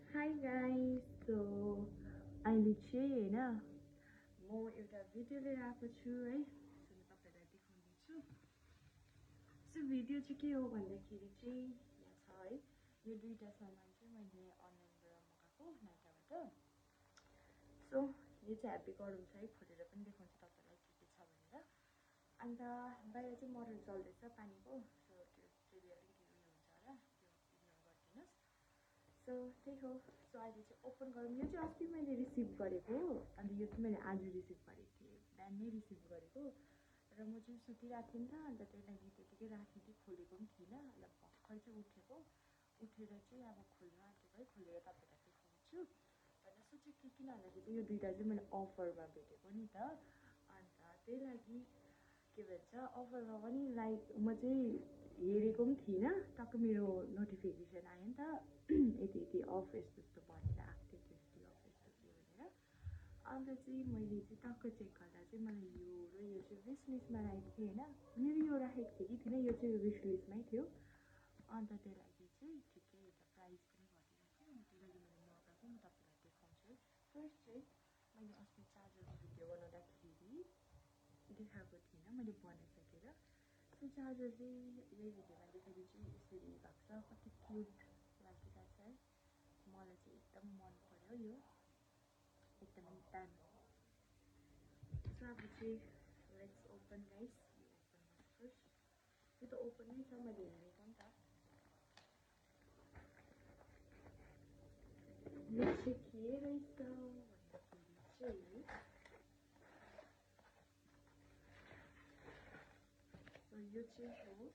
Hi guys, so अहिले चाहिँ हैन म एउटा भिडियो लिएर आएको छु है। सो म तपाईहरुलाई देखाउँदैछु। सो भिडियो चाहिँ के हो भन्दाखेरि चाहिँ यहाँ छ है। यो दुईटा सामान चाहिँ मैले अनलाइनबाट मगाएको नाइकाबाट। सो यो चाहिँ ह्याप्पी गरौँ छ है, खोलेर पनि देखाउँछु तपाईहरुलाई के छ भनेर। अन्त बाहिर चाहिँ मोटर चल्दैछ पानीको, सो त्यो चाहिँ अलिकति उयो हुन्छ होला, त्यो इग्नोर गरिदिनुस्। सो त्यही हो। सो अहिले चाहिँ ओपन गरौँ। यो चाहिँ अस्ति मैले रिसिभ गरेको, अन्त यो चाहिँ मैले आज रिसिभ गरेको थिएँ, बिहान नै रिसिभ गरेको। र म चाहिँ सुतिरहेको थिएँ नि त, अन्त त्यही लागि त्यतिकै राख्ने थिएँ, खोलेको पनि थिइनँ। अन्त भर्खर चाहिँ उठेर चाहिँ अब खोल्न आँटेको है, खोलेर तपाईहरुलाई देखाउँछु भनेर सोचेको थिएँ। किन भन्दाखेरि चाहिँ यो दुईटा चाहिँ मैले अफरमा भेटेको नि त, अन्त त्यही लागि के भन्छ अफरमा पनि लाइक म चाहिँ हेरेको पनि थिइनँ, टक्क मेरो नोटिफिकेसन आयो नि त यति अफ यस्तो भनेर आएको थियो, ट्युसडे अफ यस्तो के भनेर। अन्त चाहिँ मैले चाहिँ टक्क चेक गर्दा चाहिँ मलाई यो र यो चाहिँ विस लिस्टमा राखेको थिएँ होइन। मेरो यो राखेको थिएँ कि थिएन, यो चाहिँ विस लिस्टमै थियो। अन्त त्यही लागि चाहिँ ठिकै यता प्राइस पनि घटिरहेको थियो, त्यही लागि मैले मगाएको। म तपाईँलाई देखाउँछु है। फर्स्ट चाहिँ मैले अस्ति चार्जरको भिडियो बनाउँदाखेरि देखाएको थिइनँ, मैले बनाइसकेर। सो चार्जर चाहिँ यही भिडियोमा देखाइदिन्छु। यसरी भएको छ, कति क्युट लागिरहेको छ है। मलाई चाहिँ एकदम मन पर्यो यो, एकदमै दामी। सो अब चाहिँ लेट्स ओपन गाइस। यो ओपन गर्छु फर्स्ट। यो त ओपन नै छ, मैले हेरेको नि त। यो चाहिँ के रहेछ भन्दाखेरि चाहिँ यो चाहिँ हो